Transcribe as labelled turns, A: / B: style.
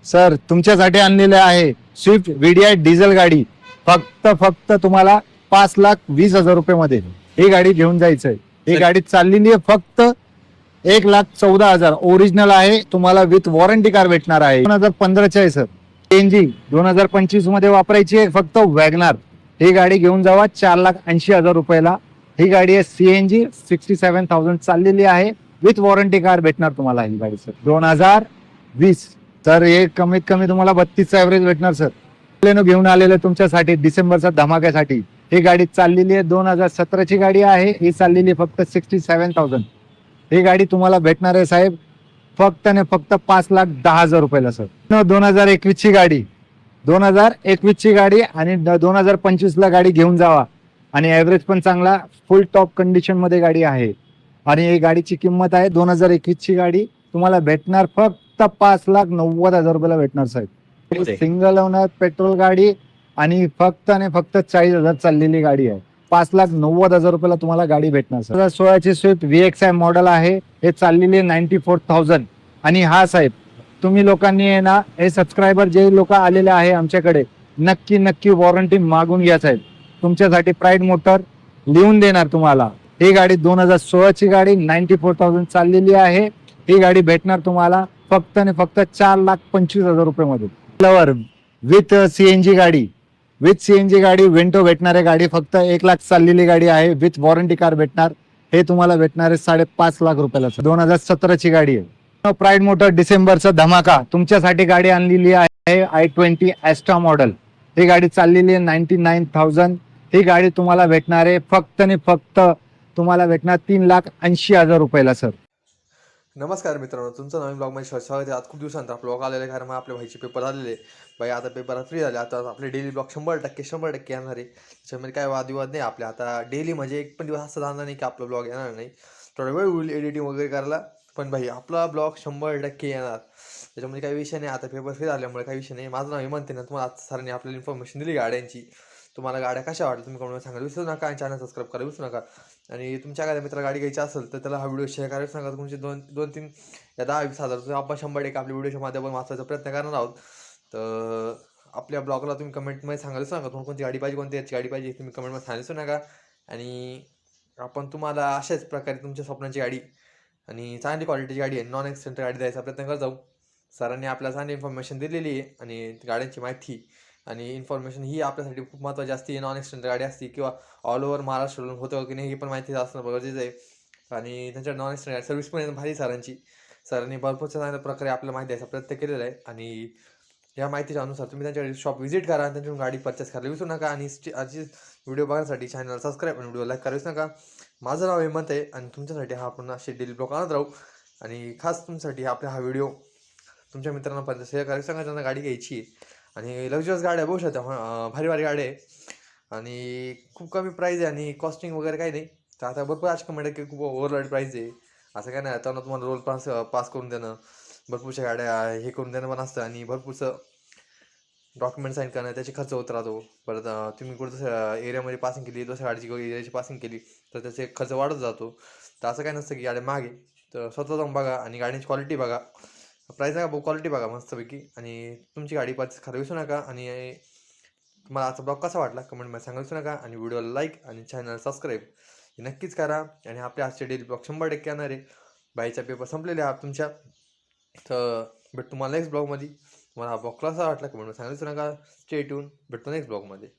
A: Sir तुमच्यासाठी आणलेले आहे स्विफ्ट VDI डिझेल गाडी. फक्त तुम्हाला 5,20,000 मध्ये ही गाडी घेऊन जायचंय. ही गाडी चाललेली आहे फक्त 1,14,000. ओरिजिनल आहे, तुम्हाला विथ वॉरंटी कार भेटणार आहे. 2015चे आहे सर. CNG 2025 मध्ये वापरायची आहे फक्त वॅगनार. ही गाडी घेऊन जावा 4,80,000 ही गाडी आहे CNG 67,000 चाललेली आहे, विथ वॉरंटी कार भेटणार तुम्हाला ही गाडी सर. 2020 तर हे कमीत कमी तुम्हाला 32चा ऍव्हरेज भेटणार सर. घेऊन आलेलं तुमच्यासाठी डिसेंबरच्या धमाक्यासाठी. ही गाडी चाललेली आहे 2017ची गाडी आहे. ही चाललेली फक्त 67,000. ही गाडी तुम्हाला भेटणार आहे साहेब फक्त आणि फक्त 5,10,000 सर. 2021 ची गाडी, 2021 ची गाडी आणि 2025 ला गाडी घेऊन जावा. आणि ऍव्हरेज पण चांगला, फुल टॉप कंडिशन मध्ये गाडी आहे. आणि ही गाडीची किंमत आहे 2021 ची गाडी तुम्हाला भेटणार फक्त 5,90,000 भेटणार साहेब. सिंगल ओनर पेट्रोल गाडी आणि फक्त 40,000 चाललेली गाडी आहे. 5,90,000 तुम्हाला गाडी भेटणार सर. 2016ची स्विफ्ट VXI मॉडेल आहे. हे चाललेली 94,000. आणि हा साहेब तुम्ही लोकांनी ना हे सबस्क्रायबर जे लोक आलेले आहे आमच्याकडे, नक्की वॉरंटी मागून घ्या साहेब. तुमच्यासाठी प्राईड मोटर लिहून देणार तुम्हाला. ही गाडी 2016ची गाडी 94,000 चाललेली आहे. ही गाडी भेटणार तुम्हाला फक्त 4,25,000 मध्ये. विथ CNG गाडी, विथ CNG गाडी वेंटो भेटणार आहे. गाडी फक्त 1,00,000 चाललेली गाडी आहे, विथ वॉरंटी कार भेटणार. हे तुम्हाला भेटणार आहे 5,50,000 2017ची गाडी आहे. प्राईड मोटर डिसेंबरचा धमाका तुमच्यासाठी गाडी आणलेली आहे i20 Astra मॉडेल. ही गाडी चाललेली आहे 99,000. ही गाडी तुम्हाला भेटणार आहे फक्त तुम्हाला भेटणार 3,80,000 सर.
B: नमस्कार मित्रांनो, तुमचं नवीन ब्लॉगमध्ये स्वागत आहे. आज खूप दिवसानंतर आपलं ब्लॉग आलेलं आहे, कारण मग आपल्या भाईचे पेपर आलेले. भाई आता पेपर फ्री झाले. आता आपले डेली ब्लॉग 100% येणार आहे. त्याच्यामध्ये काय वादविवाद नाही आपल्या. आता डेली म्हणजे एक पण दिवस असं जाणार नाही की आपला ब्लॉग येणार नाही. थोडा वेळ होईल एडिटिंग वगैरे करायला, पण भाई आपला ब्लॉग 100% येणार. त्याच्यामध्ये काही विषय नाही. आता पेपर फ्री झाल्यामुळे काही विषय नाही. माझं नाव हेमंत ना. तुम्हाला आज सरांनी आपल्याला इन्फॉर्मेशन दिली गाड्यांची. तुम्हाला गाड्या कशा वाटल्या तुम्ही कमेंटमध्ये सांगायला विसरू नका. आणि चॅनल सबस्क्राईब करायला विसरू नका. आणि तुमच्या एखाद्या मित्राला गाडी घ्यायची असेल तर त्याला हा व्हिडिओ शेअर करायला सांगा. तुमचे 2-3 या 10-20,000 आपण 100% आपल्या व्हिडिओच्या माध्यमातून वाचवायचा प्रयत्न करणार आहोत. तर आपल्या ब्लॉगला तुम्ही कमेंटमध्ये सांगायला सांगा तुम्हाला कोणती गाडी पाहिजे, कोणती याची गाडी पाहिजे तुम्ही कमेंटमध्ये सांगायला नका. आणि आपण तुम्हाला अशाच प्रकारे तुमच्या स्वप्नाची गाडी आणि चांगली क्वालिटीची गाडी आहे, नॉन ॲक्सिडेंट गाडी द्यायचा प्रयत्न करत जाऊ. सरांनी आपल्याला चांगली इन्फॉर्मेशन दिलेली आहे आणि गाड्यांची माहिती आणि इन्फॉर्मेशन ही आपल्यासाठी खूप महत्त्वाची असते. नॉन ॲक्सिडेंट गाडी असते किंवा ऑल ओव्हर महाराष्ट्रातून होतं की नाही ही पण माहिती असणं गरजेचं आहे. आणि त्यांच्या नॉन ॲक्सिडेंट सर्व्हिस पण भारी सरांनी भरपूर चांगल्या प्रकारे आपल्याला माहिती द्यायचा प्रयत्न केलेला आहे. आणि या माहितीच्या अनुसार तुम्ही त्यांच्या शॉप व्हिजिट करा आणि त्यांच्याकडून गाडी परचेस करायला विसरू नका. आणि आजची व्हिडिओ बघण्यासाठी चॅनल सबस्क्राईब आणि व्हिडिओ लाईक करायला विसरू नका. माझं नाव हेमंत आहे आणि तुमच्यासाठी हा आपण असे डेली ब्लॉग आणत राहू. आणि खास तुमच्यासाठी आपला हा व्हिडिओ तुमच्या मित्रांना पर्यंत शेअर करायला सांगा त्यांना गाडी घ्यायची आहे. आणि लक्झरियस गाड्या बघू शकता, भारी गाडी आहे आणि खूप कमी प्राईज आहे आणि कॉस्टिंग वगैरे काही नाही. तर आता भरपूर आज कमेंट की खूप ओव्हरलोड प्राईज आहे, असं काय नाही. आता तुम्हाला रोल पास करून देणं, भरपूरशा गाड्या हे करून देणं पण असतं आणि भरपूरचं डॉक्युमेंट साईन करणं त्याचे खर्च होत राहतो. परत तुम्ही कुठं एरियामध्ये पासिंग केली, दुसऱ्या गाडीची एरियाची पासिंग केली तर त्याचे खर्च वाढत जातो. तर असं काय नसतं की गाडी मागे. तर स्वतः जाऊन बघा आणि गाडीची क्वालिटी बघा, प्राईस नका क्वालिटी बघा मस्तपैकी. आणि तुमची गाडी परचेस करायला विसरू नका. आणि तुम्हाला आजचा ब्लॉग कसा वाटला कमेंटमध्ये सांगायला विसरू नका. आणि व्हिडिओला लाईक आणि चॅनल सबस्क्राईब हे नक्कीच करा. आणि आपल्या आजचे डेली ब्लॉग 100% येणार आहे. बाईचा पेपर संपलेले आहे तुमच्या. तर भेटतो तुम्हाला नेक्स्ट ब्लॉगमध्ये. तुम्हाला हा ब्लॉग कसा वाटला कमेंटमध्ये सांगायला विसरू नका. स्टे ट्यून, भेटतो नेक्स्ट ब्लॉगमध्ये.